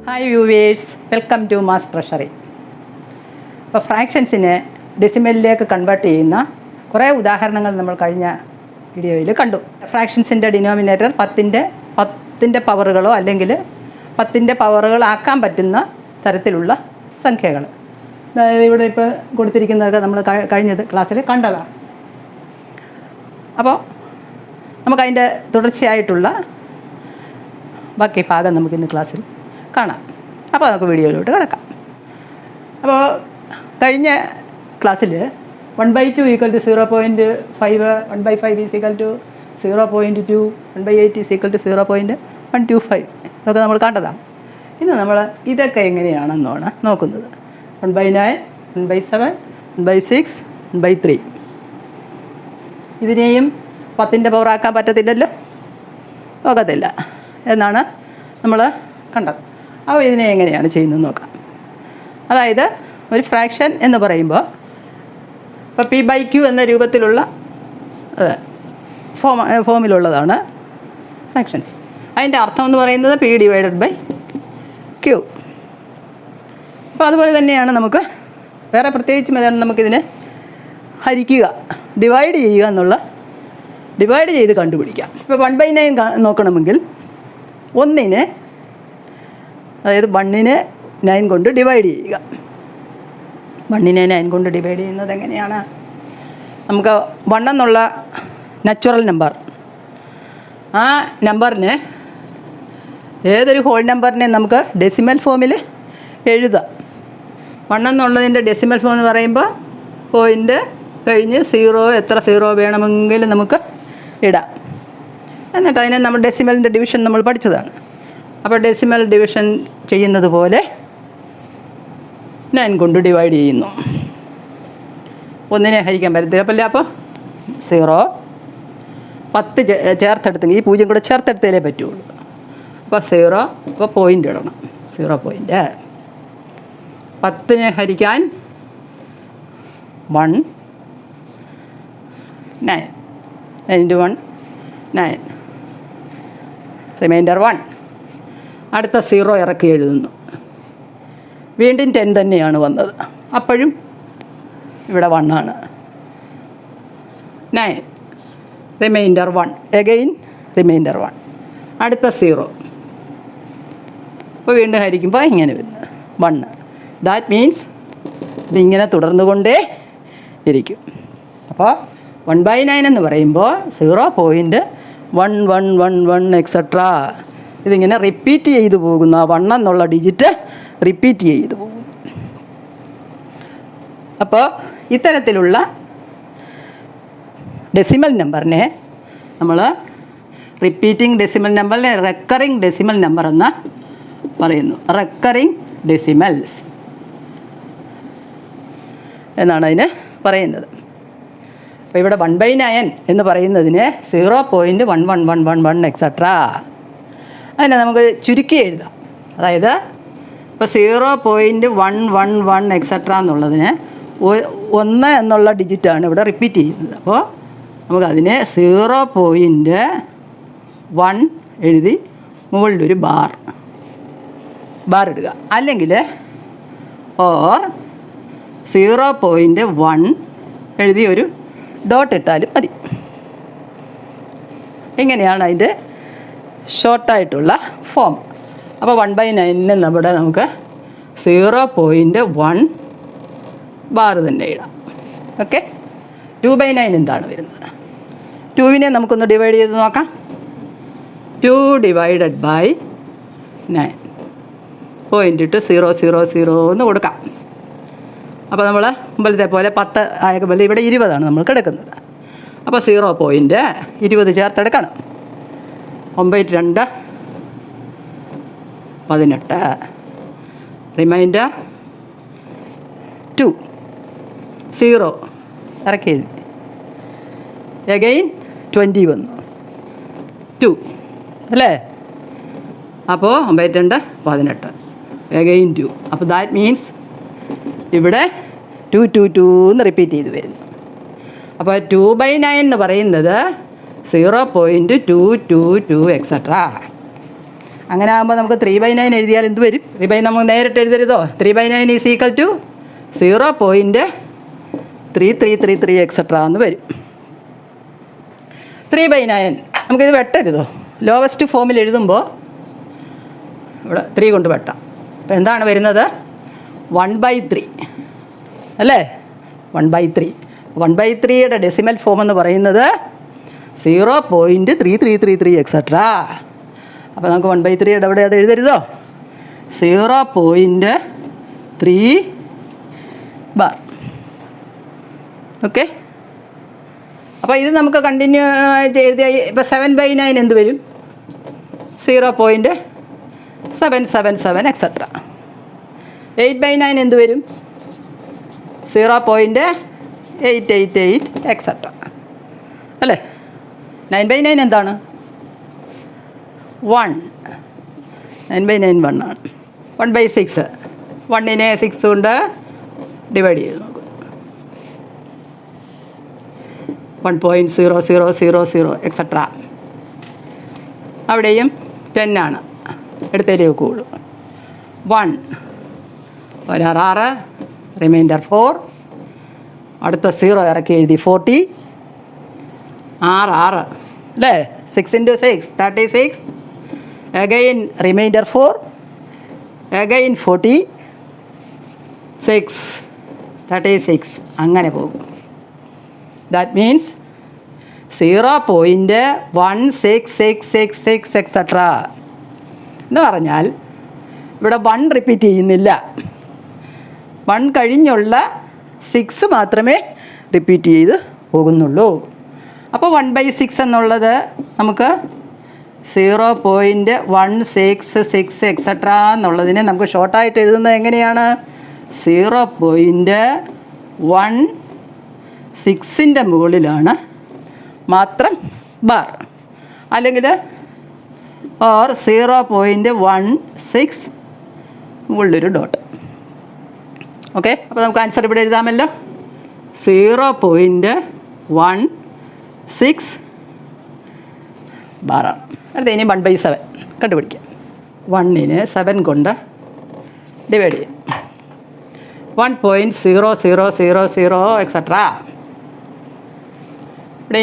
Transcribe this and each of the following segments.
Hi viewers, welcome to maths treasury. ഇപ്പോൾ ഫ്രാക്ഷൻസിനെ ഡെസിമലിലേക്ക് convert ചെയ്യുന്ന കുറേ ഉദാഹരണങ്ങൾ നമ്മൾ കഴിഞ്ഞ വീഡിയോയിൽ കണ്ടു. ഫ്രാക്ഷൻസിൻ്റെ ഡിനോമിനേറ്റർ പത്തിൻ്റെ പവറുകളോ അല്ലെങ്കിൽ 10ൻ്റെ പവറുകളാക്കാൻ പറ്റുന്ന തരത്തിലുള്ള സംഖ്യകൾ. അതായത് ഇവിടെ ഇപ്പോൾ കൊടുത്തിരിക്കുന്നതൊക്കെ നമ്മൾ കഴിഞ്ഞ ക്ലാസ്സിൽ കണ്ടതാണ്. അപ്പോൾ നമുക്കതിൻ്റെ തുടർച്ചയായിട്ടുള്ള ബാക്കി ഭാഗം നമുക്കിന്ന് ക്ലാസ്സിൽ കാണാം. അപ്പോൾ നമുക്ക് വീഡിയോയിലോട്ട് കിടക്കാം. അപ്പോൾ കഴിഞ്ഞ ക്ലാസ്സിൽ 1/2 = 0.5, 1/5 = 0.2, 1/8 = 0.125 ഇതൊക്കെ നമ്മൾ കണ്ടതാണ്. ഇന്ന് നമ്മൾ ഇതൊക്കെ എങ്ങനെയാണെന്നാണ് നോക്കുന്നത്. 1/9, 1/7, 1/6, 1/3. ഇതിനെയും 10ൻ്റെ പവറാക്കാൻ പറ്റത്തില്ലല്ലോ, നോക്കത്തില്ല എന്നാണ് നമ്മൾ കണ്ടത്. അപ്പോൾ ഇതിനെ എങ്ങനെയാണ് ചെയ്യുന്നത് നോക്കാം. അതായത് ഒരു ഫ്രാക്ഷൻ എന്ന് പറയുമ്പോൾ ഇപ്പോൾ P/Q എന്ന രൂപത്തിലുള്ള ഫോമിലുള്ളതാണ് ഫ്രാക്ഷൻസ്. അതിൻ്റെ അർത്ഥം എന്ന് പറയുന്നത് P/Q. അപ്പോൾ അതുപോലെ തന്നെയാണ് നമുക്ക് വേറെ പ്രത്യേകിച്ചും ഏതാണ് നമുക്കിതിനെ ഹരിക്കുക, ഡിവൈഡ് ചെയ്യുക എന്നുള്ള ഡിവൈഡ് ചെയ്ത് കണ്ടുപിടിക്കാം. ഇപ്പോൾ 1/9 നോക്കണമെങ്കിൽ ഒന്നിനെ, അതായത് 1നെ 9 കൊണ്ട് ഡിവൈഡ് ചെയ്യുക. 1നെ 9 കൊണ്ട് ഡിവൈഡ് ചെയ്യുന്നത് എങ്ങനെയാണ്? നമുക്ക് 1 എന്നുള്ള നാച്ചുറൽ നമ്പർ, ആ നമ്പറിനെ ഏതൊരു ഹോൾ നമ്പറിനെ നമുക്ക് ഡെസിമൽ ഫോമിൽ എഴുതാം. 1 എന്നുള്ളതിൻ്റെ ഡെസിമൽ ഫോം എന്ന് പറയുമ്പോൾ പോയിൻ്റ് കഴിഞ്ഞ് 0 എത്ര 0 വേണമെങ്കിലും നമുക്ക് ഇടാം. എന്നിട്ട് അതിനെ നമ്മൾ ഡെസിമലിൻ്റെ ഡിവിഷൻ നമ്മൾ പഠിച്ചതാണ്. അപ്പോൾ ഡെസിമൽ ഡിവിഷൻ ചെയ്യുന്നത് പോലെ 9 കൊണ്ട് ഡിവൈഡ് ചെയ്യുന്നു. ഒന്നിനെ ഹരിക്കാൻ പറ്റത്തില്ല. അപ്പോൾ 0, 10 ചേർത്തെടുത്തെങ്കിൽ ഈ 0 കൂടെ ചേർത്തെടുത്തേ പറ്റുള്ളൂ. അപ്പോൾ 0, അപ്പോൾ പോയിൻ്റ് ഇടണം. 0 പോയിൻ്റ്. 10നെ ഹരിക്കാൻ 1, 9, 9 × 1 9, റിമൈൻഡർ 1. അടുത്ത 0 ഇറക്കി എഴുതുന്നു. വീണ്ടും 10 തന്നെയാണ് വന്നത്, അപ്പോഴും ഇവിടെ 1 ആണ്. 9, റിമൈൻഡർ 1, എഗെയിൻ റിമൈൻഡർ 1. അടുത്ത 0. അപ്പോൾ വീണ്ടും ഹരിക്കുമ്പോൾ ഇങ്ങനെ വരുന്നത് 1. ദാറ്റ് മീൻസ് ഇതിങ്ങനെ തുടർന്നുകൊണ്ടേ ഇരിക്കും. അപ്പോൾ 1/9 എന്ന് പറയുമ്പോൾ 0.1111 എക്സെട്ര ഇതിങ്ങനെ റിപ്പീറ്റ് ചെയ്തു പോകുന്നു. ആ 1 എന്നുള്ള ഡിജിറ്റ് റിപ്പീറ്റ് ചെയ്തു പോകുന്നു. അപ്പോൾ ഇത്തരത്തിലുള്ള ഡെസിമൽ നമ്പറിനെ നമ്മൾ റിപ്പീറ്റിംഗ് ഡെസിമൽ നമ്പറിനെ റെക്കറിംഗ് ഡെസിമൽ നമ്പർ എന്ന് പറയുന്നു. റെക്കറിംഗ് ഡെസിമൽസ് എന്നാണ് അതിന് പറയുന്നത്. അപ്പോൾ ഇവിടെ 1/9 എന്ന് പറയുന്നതിന് 0.1111 എക്സെട്ര അതിനെ നമുക്ക് ചുരുക്കി എഴുതാം. അതായത് ഇപ്പോൾ 0.111 എക്സെട്ര എന്നുള്ളതിന് 1 എന്നുള്ള ഡിജിറ്റാണ് ഇവിടെ റിപ്പീറ്റ് ചെയ്യുന്നത്. അപ്പോൾ നമുക്കതിനെ 0.1 എഴുതി മുകളിലൊരു ബാർ ഇടുക. അല്ലെങ്കിൽ ഓർ 0.1 എഴുതി ഒരു ഡോട്ട് ഇട്ടാലും മതി. ഇങ്ങനെയാണ് അതിൻ്റെ ഷോർട്ടായിട്ടുള്ള ഫോം. അപ്പോൾ 1/9 നമുക്ക് 0.1 ബാർ തന്നെ ഇടാം. ഓക്കെ. 2/9 എന്താണ് വരുന്നത്? 2നെ നമുക്കൊന്ന് ഡിവൈഡ് ചെയ്ത് നോക്കാം. 2 / 9 പോയിൻ്റ് 000 എന്ന് കൊടുക്കാം. അപ്പോൾ നമ്മൾ മുമ്പലത്തെ പോലെ 10 ആയ പോലെ ഇവിടെ 20 നമ്മൾ കിടക്കുന്നത്. അപ്പോൾ 0.20 ചേർത്തെടുക്കണം. 9 × 2 18, റിമൈൻഡർ 2, 0 ഇറക്കി എഴുതി. എഗെയിൻ 20 വന്നു, 2 അല്ലേ? അപ്പോൾ 9 × 2 18, എഗെയിൻ 2. അപ്പോൾ ദാറ്റ് മീൻസ് ഇവിടെ 2 എന്ന് റിപ്പീറ്റ് ചെയ്ത് വരുന്നു. അപ്പോൾ 2/9 എന്ന് പറയുന്നത് 0.222 എക്സെട്ര. അങ്ങനെ ആകുമ്പോൾ നമുക്ക് 3/9 എഴുതിയാൽ എന്ത് വരും? 3/9 നമുക്ക് നേരിട്ട് എഴുതരുതോ? 3/9 ഈസ് ഈക്വൽ ടു 0.3333 എക്സെട്ര എന്ന് വരും. 3/9 നമുക്കിത് വെട്ടരുതോ? ലോവസ്റ്റ് ഫോമിൽ എഴുതുമ്പോൾ ഇവിടെ 3 കൊണ്ട് വെട്ടാം. അപ്പോൾ എന്താണ് വരുന്നത്? 1/3 അല്ലേ? 1/3. 1/3യുടെ ഡെസിമൽ ഫോം എന്ന് പറയുന്നത് 0.3333 എക്സെട്ര. അപ്പോൾ നമുക്ക് 1/3യുടെ അവിടെ അത് എഴുതരുതോ? 0.3 ബാർ. ഓക്കെ. അപ്പോൾ ഇത് നമുക്ക് കണ്ടിന്യൂ ആയിട്ട് എഴുതിയാൽ ഇപ്പോൾ 7/9 എന്ത് വരും? 0.777 എക്സെട്ര. 8/9 എന്ത് വരും? 0.888 എക്സെട്ര അല്ലേ? 9/9 എന്താണ്? 1. 9/9 1 ആണ്. 1/6. 1നെ 6 കൊണ്ട് ഡിവൈഡ് ചെയ്ത് നോക്കും. 1.0000 എക്സെട്ര. അവിടെയും 10 ആണ്. എടുത്തേലേ വെക്കുകയുള്ളൂ. 1 6 റിമൈൻഡർ 4. അടുത്ത 0 ഇറക്കി എഴുതി 40. 6 അല്ലേ? 6 × 6 36. Again reminder 4. അഗൈൻ 40. 6 36 അങ്ങനെ പോകും. ദാറ്റ് മീൻസ് 0.16666 എക്സെട്ര എന്ന് പറഞ്ഞാൽ ഇവിടെ 1 റിപ്പീറ്റ് ചെയ്യുന്നില്ല. 1 കഴിഞ്ഞുള്ള 6 മാത്രമേ റിപ്പീറ്റ് ചെയ്ത് പോകുന്നുള്ളൂ. അപ്പോൾ 1/6 എന്നുള്ളത് നമുക്ക് 0.166 എക്സെട്ര എന്നുള്ളതിനെ നമുക്ക് ഷോർട്ടായിട്ട് എഴുതുന്നത് എങ്ങനെയാണ്? 0.16ൻ്റെ മുകളിലാണ് മാത്രം ബാർ, അല്ലെങ്കിൽ 0.16 മുകളിലൊരു ഡോട്ട്. ഓക്കെ. അപ്പോൾ നമുക്ക് ആൻസർ ഇവിടെ എഴുതാമല്ലോ. 0.16 ബാറാണ്. അടുത്ത ഇനി 1/7 കണ്ടുപിടിക്കാം. 1നെ 7 കൊണ്ട് ഡിവൈഡ് ചെയ്യും. 1.0000 എക്സെട്ര. ഇവിടെ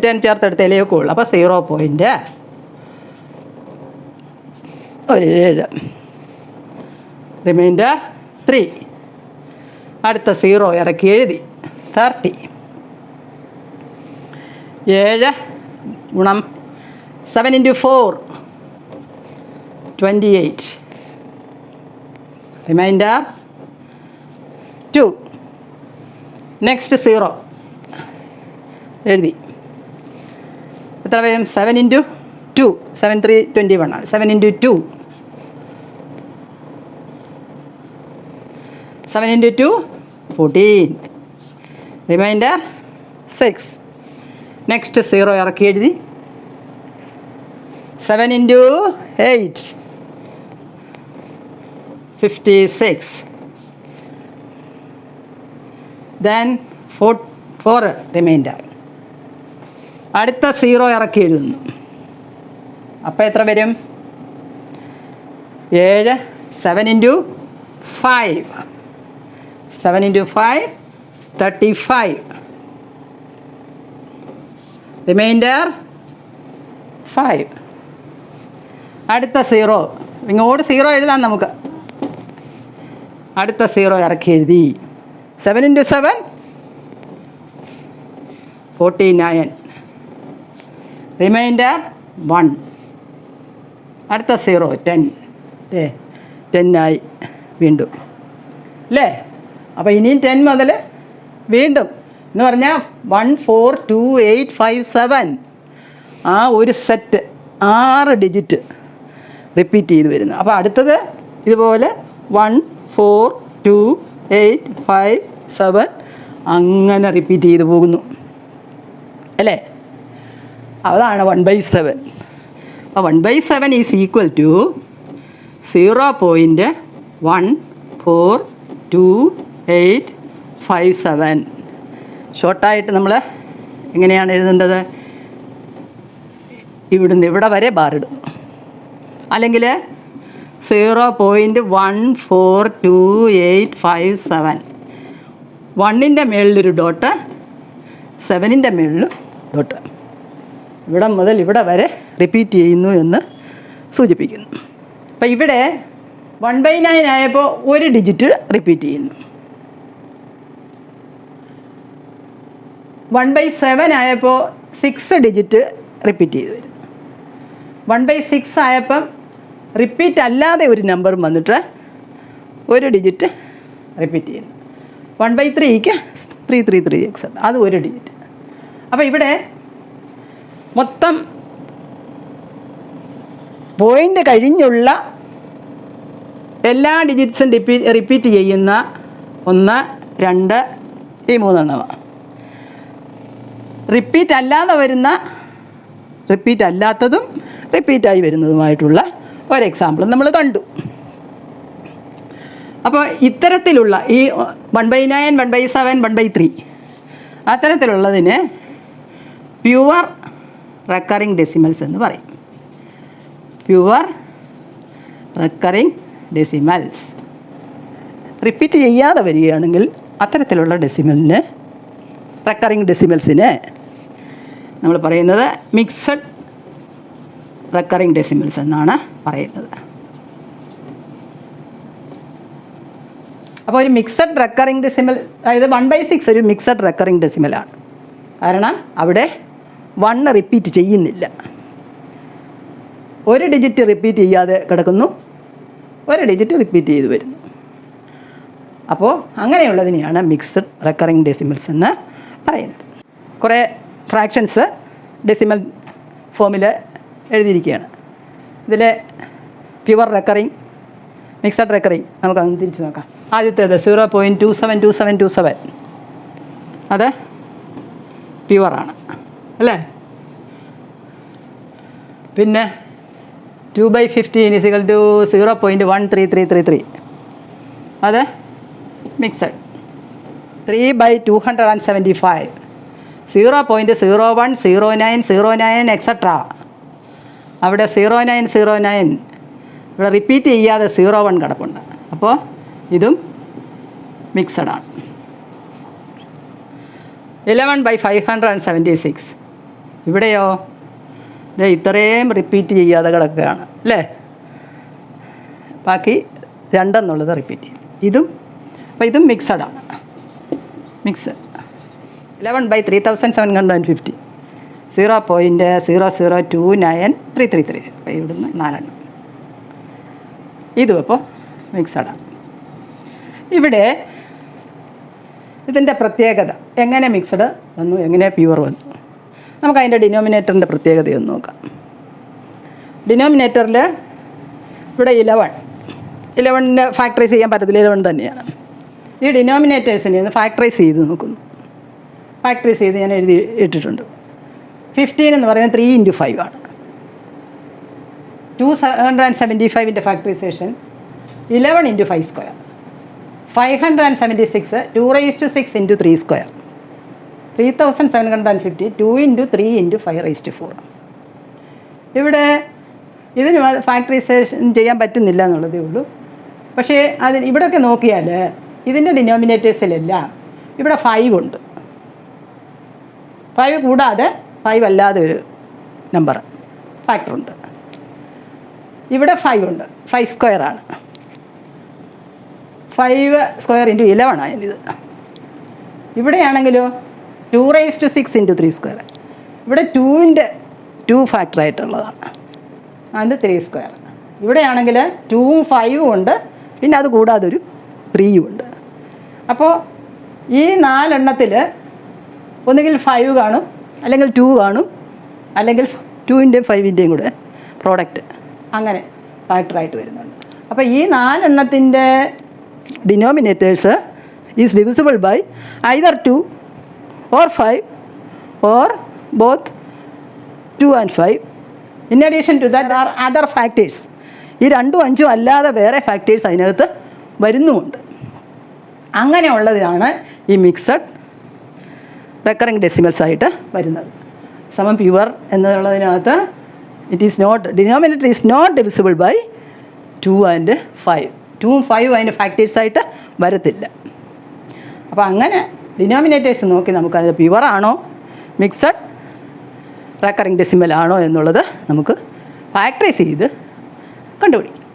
10 ചേർത്തെടുത്തേലേക്ക് ഉള്ളൂ. അപ്പോൾ 0.17 റിമൈൻഡർ 3. അടുത്ത 0 ഇറക്കി എഴുതി 30. 7 ഗുണം 7 × 4 28. റിമൈൻഡർ 2. നെക്സ്റ്റ് 0 എഴുതി. എത്ര വരും? 7 × 2. 7 × 3 21 ആണ്. 7 × 2. 7 × 2 14. റിമൈൻഡർ 6. നെക്സ്റ്റ് 0 ഇറക്കി എഴുതി. 7 × 8 56. Then 4 remainder. അടുത്ത 0 ഇറക്കി എഴുതുന്നു. അപ്പോൾ എത്ര വരും? 7. 7 × 5. 7 × 5 35. റിമൈൻഡർ 5. അടുത്ത 0 ഇങ്ങോട്ട് 0 എഴുതാം നമുക്ക്. അടുത്ത 0 ഇറക്കി എഴുതി. 7 × 7 49. റിമൈൻഡർ 1. അടുത്ത 0 10. 10 ആയി വീണ്ടും അല്ലേ? അപ്പോൾ ഇനിയും 10 മുതൽ വീണ്ടും എന്ന് പറഞ്ഞാൽ 1 4 2 8 5 7 ആ ഒരു സെറ്റ് 6 ഡിജിറ്റ് റിപ്പീറ്റ് ചെയ്ത് വരുന്നു. അപ്പോൾ അടുത്തത് ഇതുപോലെ 1 4 2 8 5 7 അങ്ങനെ റിപ്പീറ്റ് ചെയ്ത് പോകുന്നു അല്ലേ? അതാണ് 1/7. അപ്പോൾ 1/7 ഈസ് ഈക്വൽ ടു 0.142857. ഷോർട്ടായിട്ട് നമ്മൾ എങ്ങനെയാണ് എഴുതേണ്ടത്? ഇവിടുന്ന് ഇവിടെ വരെ ബാർ ഇടും. അല്ലെങ്കിൽ 0.142857. 1ൻ്റെ മുകളിലൊരു ഡോട്ട്, 7ൻ്റെ മുകളിൽ ഡോട്ട്. ഇവിടെ മുതൽ ഇവിടെ വരെ റിപ്പീറ്റ് ചെയ്യുന്നു എന്ന് സൂചിപ്പിക്കുന്നു. അപ്പോൾ ഇവിടെ 1/9 ആയപ്പോൾ ഒരു ഡിജിറ്റ് റിപ്പീറ്റ് ചെയ്യുന്നു. 1/7 ആയപ്പോൾ 6 ഡിജിറ്റ് റിപ്പീറ്റ് ചെയ്ത് വരും. 1/6 ആയപ്പം റിപ്പീറ്റ് അല്ലാതെ ഒരു നമ്പറും വന്നിട്ട് ഒരു ഡിജിറ്റ് റിപ്പീറ്റ് ചെയ്യുന്നു. 1/3ക്ക് 333 എക്സെട്ര, അത് ഒരു ഡിജിറ്റ്. അപ്പോൾ ഇവിടെ മൊത്തം പോയിൻ്റ് കഴിഞ്ഞുള്ള എല്ലാ ഡിജിറ്റ്സും റിപ്പീറ്റ് ചെയ്യുന്ന 1, 2 ഈ 3 എണ്ണമാണ്. റിപ്പീറ്റ് അല്ലാതെ വരുന്ന, റിപ്പീറ്റ് അല്ലാത്തതും റിപ്പീറ്റായി വരുന്നതുമായിട്ടുള്ള ഒരു എക്സാമ്പിൾ നമ്മൾ കണ്ടു. അപ്പോൾ ഇത്തരത്തിലുള്ള ഈ 1/9, 1/7, 1/3 അത്തരത്തിലുള്ളതിന് പ്യുവർ റെക്കറിങ് ഡെസിമൽസ് എന്ന് പറയും. Pure recurring decimals. റിപ്പീറ്റ് ചെയ്യാതെ വരികയാണെങ്കിൽ അത്തരത്തിലുള്ള ഡെസിമലിന്, റെക്കറിങ് ഡെസിമൽസിന് നമ്മൾ പറയുന്നത് മിക്സഡ് റെക്കറിങ് ഡെസിമൽസ് എന്നാണ് പറയുന്നത്. അപ്പോൾ ഒരു മിക്സഡ് റെക്കറിങ് ഡെസിമൽ, അതായത് 1/6 ഒരു മിക്സഡ് റെക്കറിങ് ഡെസിമലാണ്. കാരണം അവിടെ 1 റിപ്പീറ്റ് ചെയ്യുന്നില്ല. ഒരു ഡിജിറ്റ് റിപ്പീറ്റ് ചെയ്യാതെ കിടക്കുന്നു, ഒരു ഡിജിറ്റ് റിപ്പീറ്റ് ചെയ്ത് വരുന്നു. അപ്പോൾ അങ്ങനെയുള്ളതിനെയാണ് മിക്സഡ് റെക്കറിങ് ഡെസിമൽസ് എന്ന് പറയുന്നത്. കുറേ ഫ്രാക്ഷൻസ് ഡെസിമൽ ഫോമിൽ എഴുതിയിരിക്കുകയാണ്. ഇതിൽ പ്യുവർ റെക്കറിങ്, മിക്സഡ് റെക്കറിങ് നമുക്കതൊന്ന് തിരിച്ച് നോക്കാം. ആദ്യത്തേത് 0.272727, അത് പ്യുവറാണ് അല്ലേ. പിന്നെ 2/15 = 0.13333, അത് മിക്സഡ്. 3/275 0.010909 എക്സെട്ര. അവിടെ 0909 ഇവിടെ റിപ്പീറ്റ് ചെയ്യാതെ 01 കിടപ്പുണ്ട്. അപ്പോൾ ഇതും മിക്സഡാണ്. 11/576 ഇവിടെയോ ഇത് ഇത്രയും റിപ്പീറ്റ് ചെയ്യാതെ കിടക്കുകയാണ് അല്ലേ. ബാക്കി 2 എന്നുള്ളത് റിപ്പീറ്റ് ചെയ്യും. ഇതും അപ്പോൾ ഇതും മിക്സഡാണ്. മിക്സഡ് 11/3750 0.0029333. അപ്പോൾ ഇവിടുന്ന് 4. ഇതും അപ്പോൾ മിക്സഡാണ്. ഇവിടെ ഇതിൻ്റെ പ്രത്യേകത, എങ്ങനെ മിക്സഡ് വന്നു, എങ്ങനെ പ്യുവർ വന്നു, നമുക്കതിൻ്റെ ഡിനോമിനേറ്ററിൻ്റെ പ്രത്യേകതയൊന്ന് നോക്കാം. ഡിനോമിനേറ്ററിൽ ഇവിടെ 11ൻ്റെ ഫാക്ടറൈസ് ചെയ്യാൻ പറ്റത്തില്ല, 11 തന്നെയാണ്. ഈ ഡിനോമിനേറ്റേഴ്സിനെ ഒന്ന് ഫാക്ടറൈസ് ചെയ്ത് നോക്കുന്നു. ഫാക്ടറൈസ് ചെയ്ത് ഞാൻ എഴുതി ഇട്ടിട്ടുണ്ട്. 15 എന്ന് പറയുന്നത് 3 × 5 ആണ്. 275ൻ്റെ ഫാക്ടറൈസേഷൻ 11 × 5². 576 2⁻6 × 3². 3750 2 × 3 × 5⁴. ഇവിടെ ഇതിന് ഫാക്ടറൈസേഷൻ ചെയ്യാൻ പറ്റുന്നില്ല എന്നുള്ളതേ ഉള്ളൂ. പക്ഷേ ഇവിടെയൊക്കെ നോക്കിയാൽ ഇതിൻ്റെ ഡിനോമിനേറ്റേഴ്സിലെല്ലാം ഇവിടെ 5 ഉണ്ട്. 5 കൂടാതെ 5 അല്ലാതെ ഒരു നമ്പർ ഫാക്ടറുണ്ട്. ഇവിടെ 5 ഉണ്ട്, 5² ആണ്. 5² × 11 ആയാലിത്. ഇവിടെയാണെങ്കിലോ 2⁻6 × 3². ഇവിടെ 2ൻ്റെ 2 ഫാക്ടറായിട്ടുള്ളതാണ്, അത് 3². ഇവിടെയാണെങ്കിൽ 2ഉം 5ഉം ഉണ്ട്, പിന്നെ അത് കൂടാതെ ഒരു 3ഉം ഉണ്ട്. അപ്പോൾ ഈ 4 എണ്ണത്തിൽ ഒന്നുകിൽ 5 കാണും, അല്ലെങ്കിൽ 2 കാണും, അല്ലെങ്കിൽ 2ൻ്റെയും 5ൻ്റെയും കൂടെ പ്രോഡക്റ്റ് അങ്ങനെ ഫാക്ടറായിട്ട് വരുന്നുണ്ട്. അപ്പോൾ ഈ 4 എണ്ണത്തിൻ്റെ denominators is divisible by either 2 or 5 or both 2 and 5. In addition to that there are other factors. ഈ 2ഉം 5ഉം അല്ലാതെ വേറെ ഫാക്ടേഴ്സ് അതിനകത്ത് വരുന്നുമുണ്ട്. അങ്ങനെയുള്ളതാണ് ഈ മിക്സഡ് റെക്കറിങ് ഡെസിമൽസ് ആയിട്ട് വരുന്നത്. സമം പ്യുവർ എന്നുള്ളതിനകത്ത് denominator is not divisible by 2 and 5. 2ഉം 5ഉം അതിൻ്റെ ഫാക്ടേഴ്സായിട്ട് വരത്തില്ല. അപ്പോൾ അങ്ങനെ ഡിനോമിനേറ്റേഴ്സ് നോക്കി നമുക്കത് പ്യുവറാണോ മിക്സഡ് റെക്കറിങ് ഡെസിമൽ ആണോ എന്നുള്ളത് നമുക്ക് ഫാക്ടറൈസ് ചെയ്ത് കണ്ടുപിടിക്കാം.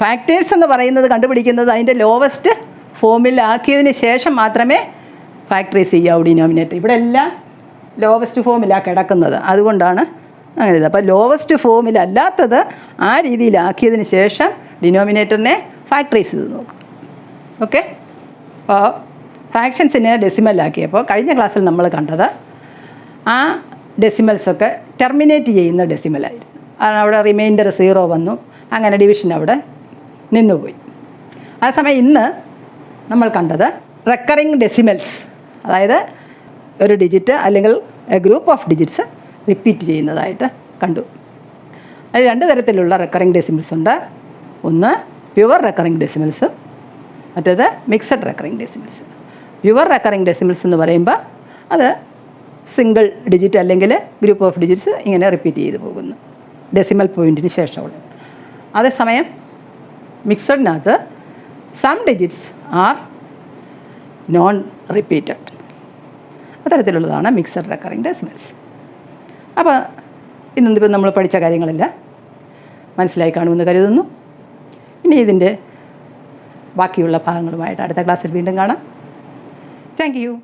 ഫാക്ടേഴ്സ് എന്ന് പറയുന്നത് കണ്ടുപിടിക്കുന്നത് അതിൻ്റെ ലോവസ്റ്റ് ഫോമിലാക്കിയതിന് ശേഷം മാത്രമേ ഫാക്ടറൈസ് ചെയ്യാവൂ ഡിനോമിനേറ്റർ. ഇവിടെ എല്ലാം ലോവസ്റ്റ് ഫോമിലാണ് കിടക്കുന്നത്, അതുകൊണ്ടാണ് അങ്ങനെ ഇത്. അപ്പോൾ ലോവസ്റ്റ് ഫോമിലല്ലാത്തത് ആ രീതിയിലാക്കിയതിന് ശേഷം ഡിനോമിനേറ്ററിനെ ഫാക്ടറൈസ് ചെയ്ത് നോക്കുക. ഓക്കെ. അപ്പോൾ ഫ്രാക്ഷൻസിനെ ഡെസിമലാക്കിയപ്പോൾ കഴിഞ്ഞ ക്ലാസ്സിൽ നമ്മൾ കണ്ടത് ആ ഡെസിമൽസൊക്കെ ടെർമിനേറ്റ് ചെയ്യുന്ന ഡെസിമലായിരുന്നു. അവിടെ റിമൈൻഡർ 0 വന്നു, അങ്ങനെ ഡിവിഷൻ അവിടെ നിന്നുപോയി. അതേസമയം ഇന്ന് നമ്മൾ കണ്ടത് റെക്കറിങ് ഡെസിമൽസ്, അതായത് ഒരു ഡിജിറ്റ് അല്ലെങ്കിൽ ഗ്രൂപ്പ് ഓഫ് ഡിജിറ്റ്സ് റിപ്പീറ്റ് ചെയ്യുന്നതായിട്ട് കണ്ടു. അത് 2 തരത്തിലുള്ള റെക്കറിങ് ഡെസിമൽസ് ഉണ്ട്. ഒന്ന് പ്യുവർ റെക്കറിങ് ഡെസിമൽസ്, മറ്റേത് mixed recurring decimals. Pure recurring decimals എന്ന് പറയുമ്പോൾ അത് സിംഗിൾ ഡിജിറ്റ് അല്ലെങ്കിൽ ഗ്രൂപ്പ് ഓഫ് ഡിജിറ്റ്സ് ഇങ്ങനെ റിപ്പീറ്റ് ചെയ്ത് പോകുന്നു ഡെസിമൽ പോയിൻറ്റിന് ശേഷമുള്ള. അതേസമയം മിക്സഡിനകത്ത് some digits are non repeated. അത്തരത്തിലുള്ളതാണ് മിക്സഡ് റെക്കറിങ് ഡെസിമൽസ്. അപ്പോൾ ഇന്നിപ്പോൾ നമ്മൾ പഠിച്ച കാര്യങ്ങളെല്ലാം മനസ്സിലായി കാണുമെന്ന് കരുതുന്നു. ഇനി ഇതിൻ്റെ ബാക്കിയുള്ള ഭാഗങ്ങളുമായിട്ട് അടുത്ത ക്ലാസ്സിൽ വീണ്ടും കാണാം. Thank you.